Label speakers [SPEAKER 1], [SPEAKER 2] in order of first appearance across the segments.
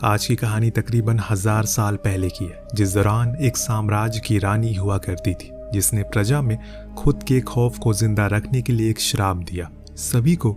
[SPEAKER 1] आज की कहानी तकरीबन 1000 साल पहले की है, जिस दौरान एक साम्राज्य की रानी हुआ करती थी जिसने प्रजा में खुद के खौफ को जिंदा रखने के लिए एक श्राप दिया सभी को,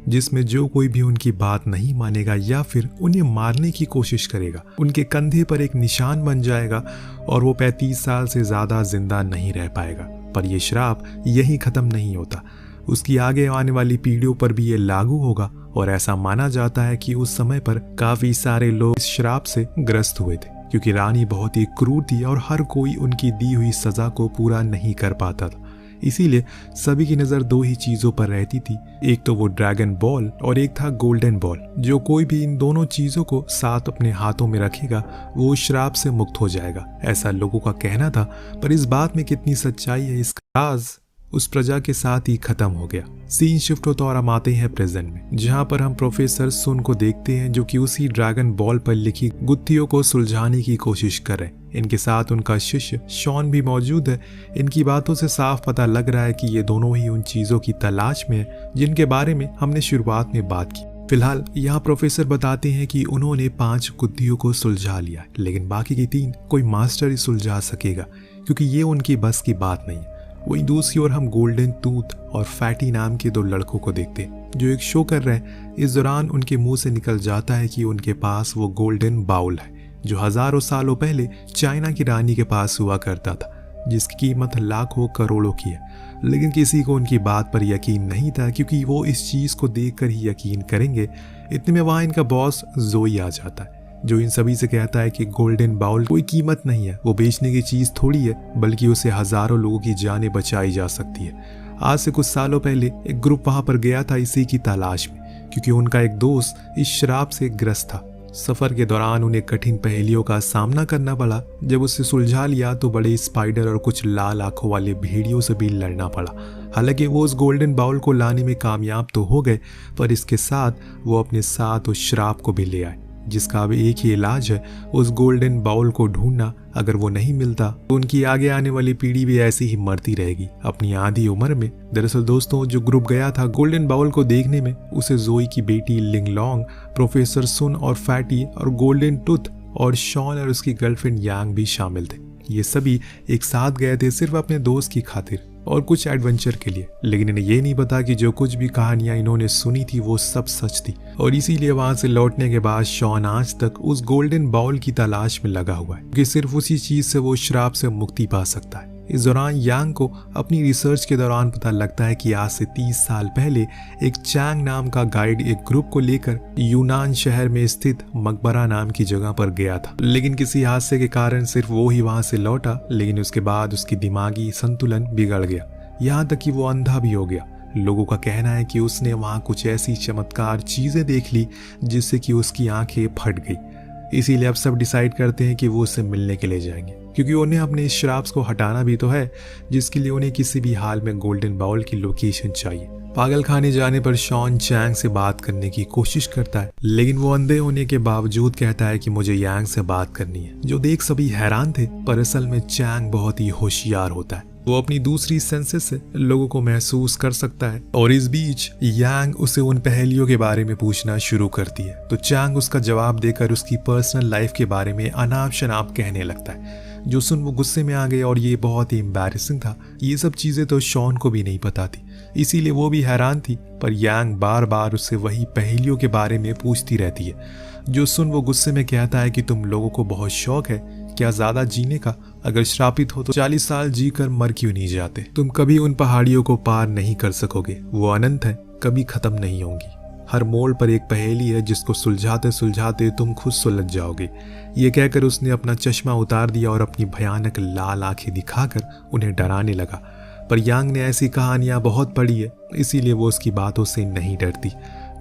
[SPEAKER 1] जिसमें जो कोई भी उनकी बात नहीं मानेगा या फिर उन्हें मारने की कोशिश करेगा उनके कंधे पर एक निशान बन जाएगा और वो 35 साल से ज्यादा जिंदा नहीं रह पाएगा। पर यह श्राप यहीं खत्म नहीं होता, उसकी आगे आने वाली पीढ़ियों पर भी ये लागू होगा और ऐसा माना जाता है कि उस समय पर काफी सारे लोग इस श्राप से ग्रस्त हुए थे क्योंकि रानी बहुत ही क्रूर थी और हर कोई उनकी दी हुई सजा को पूरा नहीं कर पाता था। इसीलिए सभी की नजर दो ही चीजों पर रहती थी, एक तो वो ड्रैगन बॉल और एक था गोल्डन बॉल। जो कोई भी इन दोनों चीजों को साथ अपने हाथों में रखेगा वो श्राप से मुक्त हो जाएगा, ऐसा लोगों का कहना था। पर इस बात में कितनी सच्चाई है, इसका राज उस प्रजा के साथ ही खत्म हो गया। सीन शिफ्ट होता और हम आते हैं प्रेजेंट में, जहां पर हम प्रोफेसर सुन को देखते हैं जो कि उसी ड्रैगन बॉल पर लिखी गुत्थियों को सुलझाने की कोशिश कर रहे हैं। इनके साथ उनका शिष्य शॉन भी मौजूद है। इनकी बातों से साफ पता लग रहा है कि ये दोनों ही उन चीजों की तलाश में है जिनके बारे में हमने शुरुआत में बात की। फिलहाल यहाँ प्रोफेसर बताते हैं कि उन्होंने 5 गुत्थियों को सुलझा लिया, लेकिन बाकी की 3 कोई मास्टर ही सुलझा सकेगा क्योंकि ये उनकी बस की बात नहीं है। वहीं दूसरी ओर हम गोल्डन टूथ और फैटी नाम के 2 लड़कों को देखते हैं जो एक शो कर रहे हैं। इस दौरान उनके मुंह से निकल जाता है कि उनके पास वो गोल्डन बाउल है जो हजारों सालों पहले चाइना की रानी के पास हुआ करता था, जिसकी कीमत लाखों करोड़ों की है। लेकिन किसी को उनकी बात पर यकीन नहीं था क्योंकि वो इस चीज को देखकर ही यकीन करेंगे। इतने में वहां इनका बॉस जोई आ जाता है जो इन सभी से कहता है कि गोल्डन बाउल कोई कीमत नहीं है, वो बेचने की चीज थोड़ी है, बल्कि उसे हजारों लोगों की जानें बचाई जा सकती है। आज से कुछ सालों पहले एक ग्रुप वहां पर गया था इसी की तलाश में क्योंकि उनका एक दोस्त इस श्राप से ग्रस्त था। सफर के दौरान उन्हें कठिन पहेलियों का सामना करना पड़ा। जब उसे सुलझा लिया तो बड़े स्पाइडर और कुछ लाल आंखों वाले भेड़ियों से भी लड़ना पड़ा। हालांकि वो उस गोल्डन बाउल को लाने में कामयाब तो हो गए, पर इसके साथ वो अपने साथ उस श्राप को भी ले आए, जिसका अब एक ही इलाज है, उस गोल्डन बाउल को ढूंढना। अगर वो नहीं मिलता तो उनकी आगे आने वाली पीढ़ी भी ऐसी ही मरती रहेगी अपनी आधी उम्र में। दरअसल दोस्तों, जो ग्रुप गया था गोल्डन बाउल को देखने में, उसे जोई की बेटी लिंगलोंग, प्रोफेसर सुन और फैटी और गोल्डन टूथ और शॉन और उसकी गर्लफ्रेंड यांग भी शामिल थे। ये सभी एक साथ गए थे सिर्फ अपने दोस्त की खातिर और कुछ एडवेंचर के लिए, लेकिन इन्हें ये नहीं पता कि जो कुछ भी कहानियां इन्होंने सुनी थी वो सब सच थी। और इसीलिए वहां से लौटने के बाद शॉन आज तक उस गोल्डन बाउल की तलाश में लगा हुआ है कि सिर्फ उसी चीज से वो श्राप से मुक्ति पा सकता है। इस दौरान यांग को अपनी रिसर्च के दौरान पता लगता है कि आज से 30 साल पहले एक चैंग नाम का गाइड एक ग्रुप को लेकर यूनान शहर में स्थित मकबरा नाम की जगह पर गया था, लेकिन किसी हादसे के कारण सिर्फ वो ही वहां से लौटा। लेकिन उसके बाद उसकी दिमागी संतुलन बिगड़ गया, यहाँ तक कि वो अंधा भी हो गया। लोगों का कहना है कि उसने वहां कुछ ऐसी चमत्कार चीजें देख ली जिससे कि उसकी आंखें फट गई। इसीलिए अब सब डिसाइड करते हैं कि वो उससे मिलने के लिए जाएंगे क्योंकि उन्हें अपने इस श्राप को हटाना भी तो है, जिसके लिए उन्हें किसी भी हाल में गोल्डन बाउल की लोकेशन चाहिए। पागल खाने जाने पर शॉन चैंग से बात करने की कोशिश करता है, लेकिन वो अंधे होने के बावजूद कहता है कि मुझे यांग से बात करनी है, जो देख सभी हैरान थे। पर असल में चैंग बहुत ही होशियार होता है, वो अपनी दूसरी सेंसेस से लोगों को महसूस कर सकता है। और इस बीच यांग उसे उन पहेलियों के बारे में पूछना शुरू करती है, तो चैंग उसका जवाब देकर उसकी पर्सनल लाइफ के बारे में अनाप शनाप कहने लगता है, जो सुन वो गुस्से में आ गए और ये बहुत ही एम्बैरेसिंग था। ये सब चीजें तो शॉन को भी नहीं पता थी, इसीलिए वो भी हैरान थी। पर यांग बार बार उससे वही पहेलियों के बारे में पूछती रहती है, जो सुन वो गुस्से में कहता है कि तुम लोगों को बहुत शौक है क्या ज्यादा जीने का? अगर श्रापित हो तो 40 साल जी कर मर क्यों नहीं जाते? तुम कभी उन पहाड़ियों को पार नहीं कर सकोगे, वो अनंत है, कभी खत्म नहीं होंगी। हर मोड़ पर एक पहेली है जिसको सुलझाते सुलझाते तुम खुद सुलझ जाओगे। ये कहकर उसने अपना चश्मा उतार दिया और अपनी भयानक लाल आंखें दिखाकर उन्हें डराने लगा। पर यांग ने ऐसी कहानियां बहुत पढ़ी है, इसीलिए वो उसकी बातों से नहीं डरती।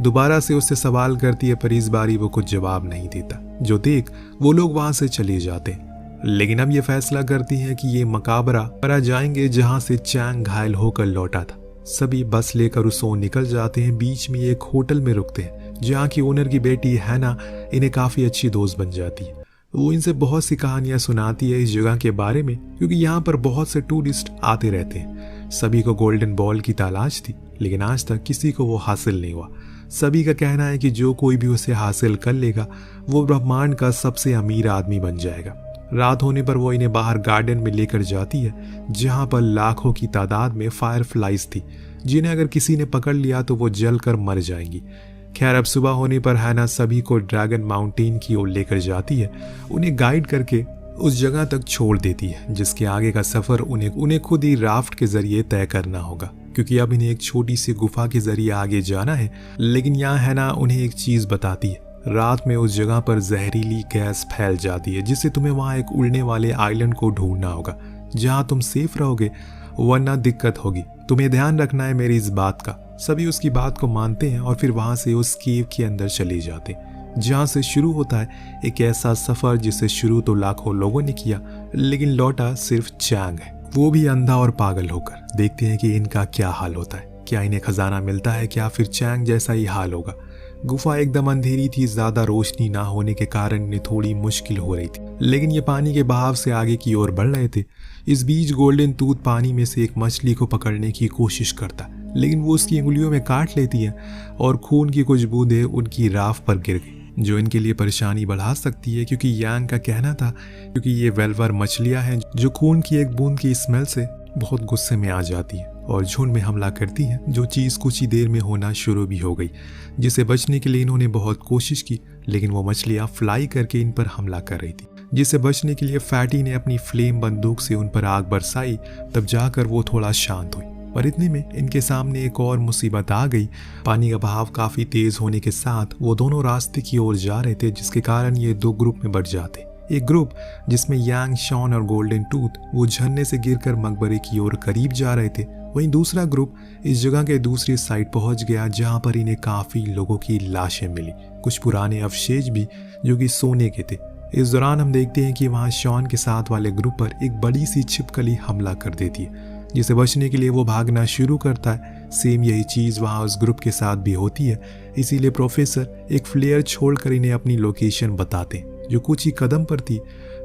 [SPEAKER 1] दोबारा से उससे सवाल करती है, पर इस बारी वो कुछ जवाब नहीं देता, जो देख वो लोग वहां से चले जाते हैं। लेकिन अब ये फैसला करती है कि ये मकाबरा पर जाएंगे जहां से चैंग घायल होकर लौटा था। सभी बस लेकर उसो निकल जाते हैं। बीच में एक होटल में रुकते हैं जहाँ की ओनर की बेटी हैना इन्हें काफी अच्छी दोस्त बन जाती है। वो इनसे बहुत सी कहानियां सुनाती है इस जगह के बारे में, क्योंकि यहाँ पर बहुत से टूरिस्ट आते रहते हैं। सभी को गोल्डन बॉल की तलाश थी, लेकिन आज तक किसी को वो हासिल नहीं हुआ। सभी का कहना है कि जो कोई भी उसे हासिल कर लेगा वो ब्रह्मांड का सबसे अमीर आदमी बन जाएगा। रात होने पर वो इन्हें बाहर गार्डन में लेकर जाती है जहां पर लाखों की तादाद में फायरफ्लाइज थी, जिन्हें अगर किसी ने पकड़ लिया तो वो जलकर मर जाएंगी। खैर, अब सुबह होने पर हैना सभी को ड्रैगन माउंटेन की ओर लेकर जाती है, उन्हें गाइड करके उस जगह तक छोड़ देती है जिसके आगे का सफर उन्हें खुद ही राफ्ट के जरिए तय करना होगा, क्योंकि अब इन्हें एक छोटी सी गुफा के जरिए आगे जाना है। लेकिन यहाँ हैना उन्हें एक चीज बताती है, रात में उस जगह पर जहरीली गैस फैल जाती है जिससे तुम्हें वहां एक उड़ने वाले आइलैंड को ढूंढना होगा जहां तुम सेफ रहोगे, वरना दिक्कत होगी। तुम्हें ध्यान रखना है मेरी इस बात का। सभी उसकी बात को मानते हैं और फिर वहां से उस केव के अंदर चले जाते हैं जहां से शुरू होता है एक ऐसा सफर जिसे शुरू तो लाखों लोगों ने किया, लेकिन लौटा सिर्फ चैंग है, वो भी अंधा और पागल होकर। देखते हैं कि इनका क्या हाल होता है। क्या इन्हें खजाना मिलता है, क्या फिर चैंग जैसा ही हाल होगा। गुफा एकदम अंधेरी थी, ज्यादा रोशनी ना होने के कारण इन्हें थोड़ी मुश्किल हो रही थी, लेकिन ये पानी के बहाव से आगे की ओर बढ़ रहे थे। इस बीच गोल्डन टूथ पानी में से एक मछली को पकड़ने की कोशिश करता, लेकिन वो उसकी उंगलियों में काट लेती है और खून की कुछ बूंदें उनकी राफ पर गिर गई, जो इनके लिए परेशानी बढ़ा सकती है, क्योंकि यांग का कहना था क्योंकि ये वेलवर मछलियां हैं जो खून की एक बूंद की स्मेल से बहुत गुस्से में आ जाती है और झुंड में हमला करती है, जो चीज कुछ ही देर में होना शुरू भी हो गई। जिसे बचने के लिए इन्होंने बहुत कोशिश की, लेकिन वो मछलियां फ्लाई करके इन पर हमला कर रही थी। जिससे बचने के लिए फैटी ने अपनी फ्लेम बंदूक से उन पर आग बरसाई, तब जाकर वो थोड़ा शांत हुई। पर इतने में इनके सामने एक और मुसीबत आ गई। पानी का बहाव काफी तेज होने के साथ वो दोनों रास्ते की ओर जा रहे थे, जिसके कारण ये दो ग्रुप में बढ़ जाते। एक ग्रुप जिसमें यांग, शॉन और गोल्डन टूथ वो झरने से गिरकर मकबरे की ओर करीब जा रहे थे, वहीं दूसरा ग्रुप इस जगह के दूसरी साइड पहुंच गया जहां पर इन्हें काफी लोगों की लाशें मिली, कुछ पुराने अवशेष भी जो कि सोने के थे। इस दौरान हम देखते हैं कि वहां शॉन के साथ वाले ग्रुप पर एक बड़ी सी छिपकली हमला कर देती है, जिसे बचने के लिए वो भागना शुरू करता है। सेम यही चीज वहां उस ग्रुप के साथ भी होती है, इसीलिए प्रोफेसर एक फ्लेयर छोड़कर इन्हें अपनी लोकेशन बताते जो कुछ ही कदम पर थी।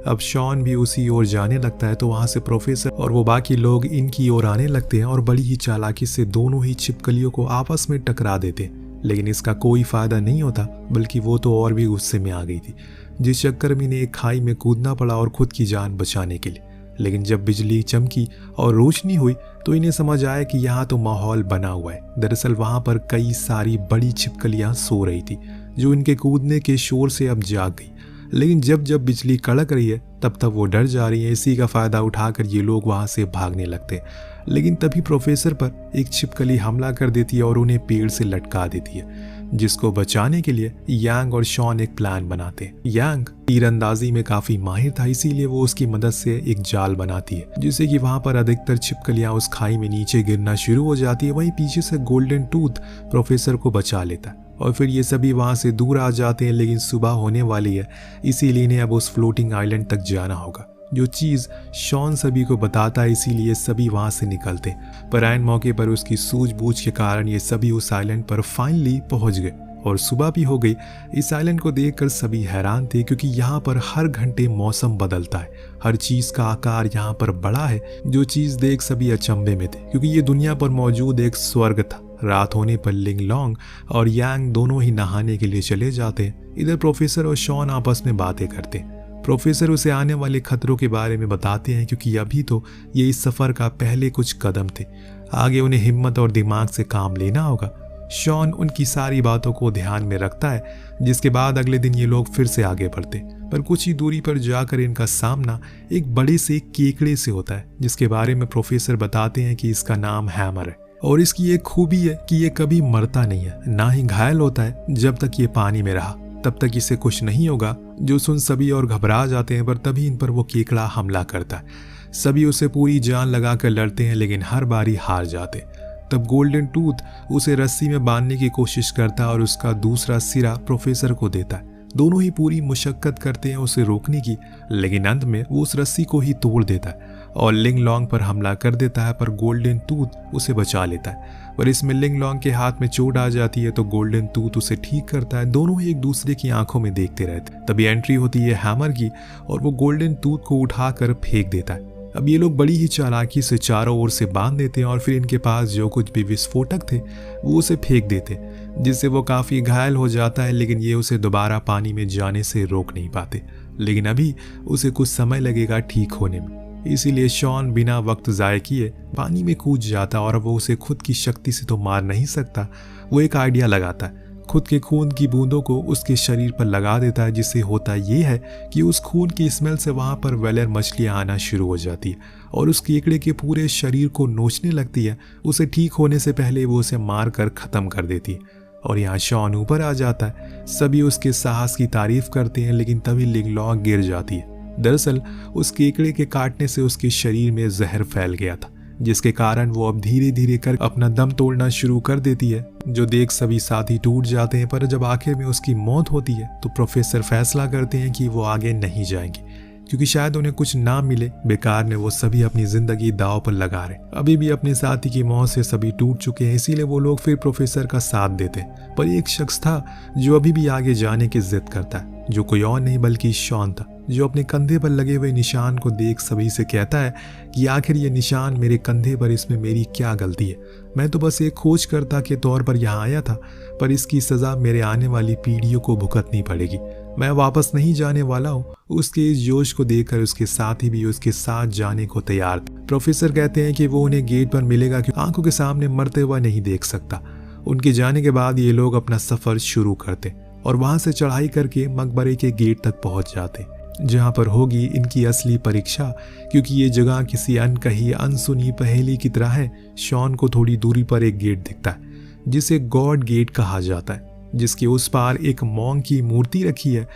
[SPEAKER 1] अब शॉन भी उसी ओर जाने लगता है, तो वहां से प्रोफेसर और वो बाकी लोग इनकी ओर आने लगते हैं और बड़ी ही चालाकी से दोनों ही छिपकलियों को आपस में टकरा देते हैं। लेकिन इसका कोई फायदा नहीं होता, बल्कि वो तो और भी गुस्से में आ गई थी, जिस चक्कर में इन्हें एक खाई में कूदना पड़ा और खुद की जान बचाने के लिए। लेकिन जब बिजली चमकी और रोशनी हुई तो इन्हें समझ आया कि यहाँ तो माहौल बना हुआ है। दरअसल वहां पर कई सारी बड़ी छिपकलियां सो रही थी, जो इनके कूदने के शोर से अब जाग गई। लेकिन जब जब बिजली कड़क रही है तब तब वो डर जा रही है। इसी का फायदा उठाकर ये लोग वहां से भागने लगते हैं। लेकिन तभी प्रोफेसर पर एक छिपकली हमला कर देती है और उन्हें पेड़ से लटका देती है, जिसको बचाने के लिए यांग और शॉन एक प्लान बनाते हैं। यांग तीरंदाजी में काफी माहिर था, इसीलिए वो उसकी मदद से एक जाल बनाती है, जिससे कि वहां पर अधिकतर छिपकलियां उस खाई में नीचे गिरना शुरू हो जाती है। वहीं पीछे से गोल्डन टूथ प्रोफेसर को बचा लेता है और फिर ये सभी वहां से दूर आ जाते हैं। लेकिन सुबह होने वाली है, इसीलिए इन्हें अब उस फ्लोटिंग आइलैंड तक जाना होगा, जो चीज शॉन सभी को बताता है। इसीलिए सभी वहां से निकलते, पर ऐन मौके पर उसकी सूझबूझ के कारण ये सभी उस आइलैंड पर फाइनली पहुंच गए और सुबह भी हो गई। इस आइलैंड को देखकर सभी हैरान थे, क्योंकि यहाँ पर हर घंटे मौसम बदलता है, हर चीज का आकार यहाँ पर बड़ा है। जो चीज देख सभी अचंभे में थे, क्योंकि ये दुनिया पर मौजूद एक स्वर्ग था। रात होने पर लिंग लॉन्ग और यांग दोनों ही नहाने के लिए चले जाते हैं। इधर प्रोफेसर और शॉन आपस में बातें करते हैं। प्रोफेसर उसे आने वाले खतरों के बारे में बताते हैं, क्योंकि अभी तो ये इस सफर का पहले कुछ कदम थे, आगे उन्हें हिम्मत और दिमाग से काम लेना होगा। शॉन उनकी सारी बातों को ध्यान में रखता है, जिसके बाद अगले दिन ये लोग फिर से आगे बढ़ते, पर कुछ ही दूरी पर जाकर इनका सामना एक बड़े से केकड़े से होता है, जिसके बारे में प्रोफेसर बताते हैं कि इसका नाम हैमर है और इसकी एक खूबी है कि ये कभी मरता नहीं है, ना ही घायल होता है। जब तक ये पानी में रहा तब तक इसे कुछ नहीं होगा। जो सुन सभी और घबरा जाते हैं, पर तभी इन पर वो केकड़ा हमला करता है। सभी उसे पूरी जान लगाकर लड़ते हैं, लेकिन हर बारी हार जाते। तब गोल्डन टूथ उसे रस्सी में बांधने की कोशिश करता है और उसका दूसरा सिरा प्रोफेसर को देता है। दोनों ही पूरी मुशक्कत करते हैं उसे रोकने की, लेकिन अंत में वो उस रस्सी को ही तोड़ देता है और लिंग लॉन्ग पर हमला कर देता है, पर गोल्डन टूथ उसे बचा लेता है। पर इसमें लिंग लॉन्ग के हाथ में चोट आ जाती है, तो गोल्डन टूथ उसे ठीक करता है। दोनों ही एक दूसरे की आंखों में देखते रहते। तभी एंट्री होती है हैमर की और वो गोल्डन टूथ को उठाकर फेंक देता है। अब ये लोग बड़ी ही चालाकी से चारों ओर से बांध देते हैं और फिर इनके पास जो कुछ भी विस्फोटक थे वो उसे फेंक देते। जिससे वो काफ़ी घायल हो जाता है, लेकिन ये उसे दोबारा पानी में जाने से रोक नहीं पाते। लेकिन अभी उसे कुछ समय लगेगा ठीक होने में, इसीलिए शॉन बिना वक्त ज़ाय किए पानी में कूद जाता और वो उसे खुद की शक्ति से तो मार नहीं सकता। वो एक आइडिया लगाता है, खुद के खून की बूंदों को उसके शरीर पर लगा देता है, जिससे होता ये है कि उस खून की स्मेल से वहाँ पर वेलर मछलियाँ आना शुरू हो जाती है और उस केकड़े के पूरे शरीर को नोचने लगती है। उसे ठीक होने से पहले वो उसे मार कर ख़त्म कर देती है और यहाँ शॉन ऊपर आ जाता है। सभी उसके साहस की तारीफ करते हैं, लेकिन तभी लिंगलॉन्ग गिर जाती है। दरअसल उस केकड़े के काटने से उसके शरीर में जहर फैल गया था, जिसके कारण वो अब धीरे धीरे कर अपना दम तोड़ना शुरू कर देती है, जो देख सभी साथी टूट जाते हैं। पर जब आखिर में उसकी मौत होती है तो प्रोफेसर फैसला करते हैं कि वो आगे नहीं जाएंगे, क्योंकि शायद उन्हें कुछ ना मिले। बेकार में वो सभी अपनी जिंदगी दांव पर लगा रहे। अभी भी अपने साथी की मौत से सभी टूट चुके हैं, इसीलिए वो लोग फिर प्रोफेसर का साथ देते हैं। पर एक शख्स था जो अभी भी आगे जाने की जिद करता है, जो कोई और नहीं बल्कि शॉन था, जो अपने कंधे पर लगे हुए निशान को देख सभी से कहता है कि आखिर ये निशान मेरे कंधे पर, इसमें मेरी क्या गलती है? मैं तो बस एक खोजकर्ता के तौर पर यहाँ आया था, पर इसकी सज़ा मेरे आने वाली पीढ़ियों को भुगतनी पड़ेगी। मैं वापस नहीं जाने वाला हूँ। उसके इस जोश को देखकर उसके साथी भी उसके साथ जाने को तैयार थे। प्रोफेसर कहते हैं कि वो उन्हें गेट पर मिलेगा, क्योंकि आंखों के सामने मरते हुआ नहीं देख सकता। उनके जाने के बाद ये लोग अपना सफ़र शुरू करते और वहाँ से चढ़ाई करके मकबरे के गेट तक पहुँच जाते, जहाँ पर होगी इनकी असली परीक्षा, क्योंकि ये जगह किसी अनकही अनसुनी पहेली की तरह है। शॉन को थोड़ी दूरी पर एक गेट दिखता है जिसे गॉड गेट कहा जाता है, जिसके उस पार एक मॉन्ग की मूर्ति रखी है।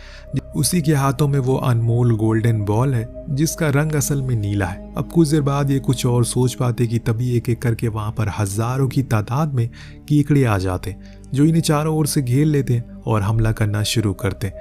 [SPEAKER 1] उसी के हाथों में वो अनमोल गोल्डन बॉल है, जिसका रंग असल में नीला है। अब कुछ देर बाद ये कुछ और सोच पाते कि तभी एक एक करके वहाँ पर हजारों की तादाद में केकड़े आ जाते, जो इन्हें चारों ओर से घेर लेते हैं और हमला करना शुरू करते।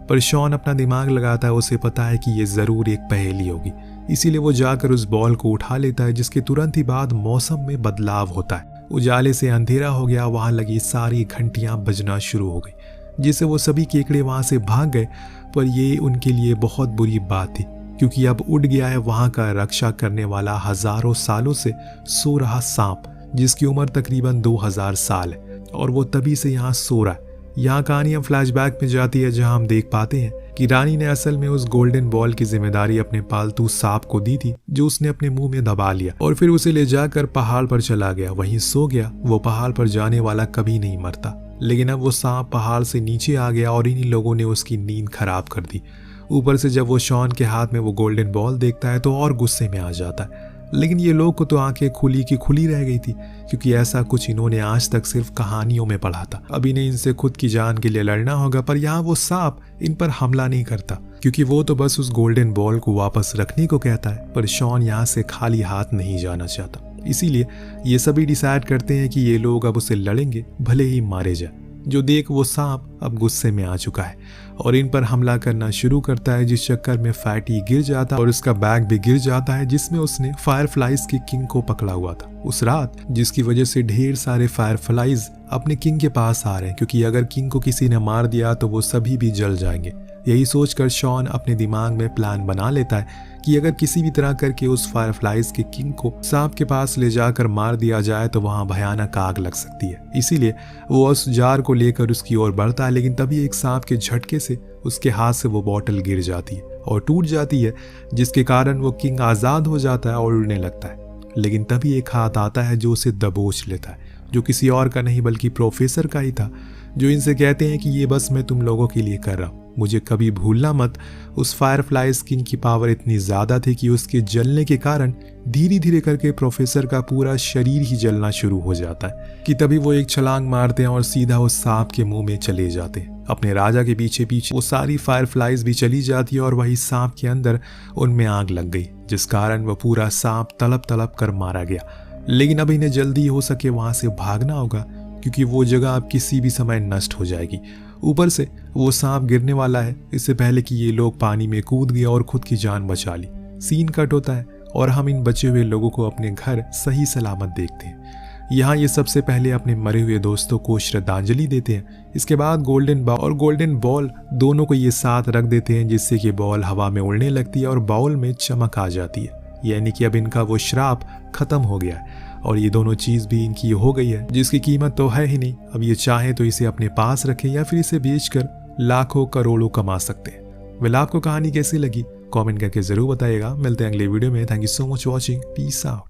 [SPEAKER 1] पर शॉन अपना दिमाग लगाता है, उसे पता है कि ये ज़रूर एक पहेली होगी, इसीलिए वो जाकर उस बॉल को उठा लेता है, जिसके तुरंत ही बाद मौसम में बदलाव होता है। उजाले से अंधेरा हो गया, वहां लगी सारी घंटियां बजना शुरू हो गई, जिससे वो सभी केकड़े वहां से भाग गए। पर ये उनके लिए बहुत बुरी बात थी, क्योंकि अब उड़ गया है वहां का रक्षा करने वाला हजारों सालों से सो रहा सांप, जिसकी उम्र तकरीबन 2000 साल है, और वो तभी से यहाँ सो रहा है। यहाँ कहानी अब फ्लैशबैक में जाती है, जहाँ हम देख पाते हैं कि रानी ने असल में उस गोल्डन बॉल की जिम्मेदारी अपने पालतू सांप को दी थी, जो उसने अपने मुंह में दबा लिया और फिर उसे ले जाकर पहाड़ पर चला गया, वहीं सो गया। वो पहाड़ पर जाने वाला कभी नहीं मरता, लेकिन अब वो सांप पहाड़ से नीचे आ गया और इन्हीं लोगों ने उसकी नींद खराब कर दी। ऊपर से जब वो शॉन के हाथ में वो गोल्डन बॉल देखता है तो और गुस्से में आ जाता है, लेकिन ये लोग को तो आंखें खुली की खुली रह गई थी, क्योंकि ऐसा कुछ इन्होंने आज तक सिर्फ कहानियों में पढ़ा था। अब इन्हें इनसे खुद की जान के लिए लड़ना होगा। पर यहाँ वो सांप इन पर हमला नहीं करता, क्योंकि वो तो बस उस गोल्डन बॉल को वापस रखने को कहता है। पर शॉन यहाँ से खाली हाथ नहीं जाना चाहता, इसीलिए ये सभी डिसाइड करते हैं कि ये लोग अब उसे लड़ेंगे, भले ही मारे जाए। जो देख वो सांप अब गुस्से में आ चुका है और इन पर हमला करना शुरू करता है, जिस चक्कर में फैटी गिर जाता है और उसका बैग भी गिर जाता है, जिसमें उसने फायरफ्लाइज के किंग को पकड़ा हुआ था उस रात, जिसकी वजह से ढेर सारे फायरफ्लाइज अपने किंग के पास आ रहे हैं, क्योंकि अगर किंग को किसी ने मार दिया तो वो सभी भी जल जाएंगे। यही सोचकर शॉन अपने दिमाग में प्लान बना लेता है कि अगर किसी भी तरह करके उस फायरफ्लाइज के किंग को सांप के पास ले जाकर मार दिया जाए तो वहां भयानक आग लग सकती है। इसीलिए वो उस जार को लेकर उसकी ओर बढ़ता है, लेकिन तभी एक सांप के झटके से उसके हाथ से वो बोतल गिर जाती है और टूट जाती है, जिसके कारण वो किंग आज़ाद हो जाता है और उड़ने लगता है। लेकिन तभी एक हाथ आता है जो उसे दबोच लेता है, जो किसी और का नहीं बल्कि प्रोफेसर का ही था, जो इनसे कहते हैं कि ये बस मैं तुम लोगों के लिए कर रहा हूँ, मुझे कभी भूलना मत। उस फायरफ्लाइज किंग की पावर इतनी ज़्यादा थी कि उसके जलने के कारण धीरे धीरे करके प्रोफेसर का पूरा शरीर ही जलना शुरू हो जाता है कि तभी वो एक छलांग मारते हैं और सीधा उस सांप के मुंह में चले जाते हैं। अपने राजा के पीछे पीछे वो सारी फायरफ्लाइज भी चली जाती है और वही सांप के अंदर उनमें आग लग गई, जिस कारण वह पूरा सांप तड़प तड़प कर मारा गया। लेकिन अब इन्हें जल्दी हो सके वहां से भागना होगा, क्योंकि वो जगह अब किसी भी समय नष्ट हो जाएगी। ऊपर से वो सांप गिरने वाला है इससे पहले कि ये लोग पानी में कूद गए और खुद की जान बचा ली। सीन कट होता है और हम इन बचे हुए लोगों को अपने घर सही सलामत देखते हैं। यहाँ ये सबसे पहले अपने मरे हुए दोस्तों को श्रद्धांजलि देते हैं। इसके बाद गोल्डन बॉल और गोल्डन बॉल दोनों को ये साथ रख देते हैं, जिससे कि बॉल हवा में उड़ने लगती है और बाउल में चमक आ जाती है, यानी कि अब इनका वो श्राप खत्म हो गया है। और ये दोनों चीज़ भी इनकी हो गई है जिसकी कीमत तो है ही नहीं। अब ये चाहे तो इसे अपने पास रखें या फिर इसे बेचकर लाखों करोड़ों कमा सकते हैं। वेल, आपको कहानी कैसी लगी कमेंट करके जरूर बताइएगा। मिलते हैं अगले वीडियो में। Thank you so much watching. Peace out.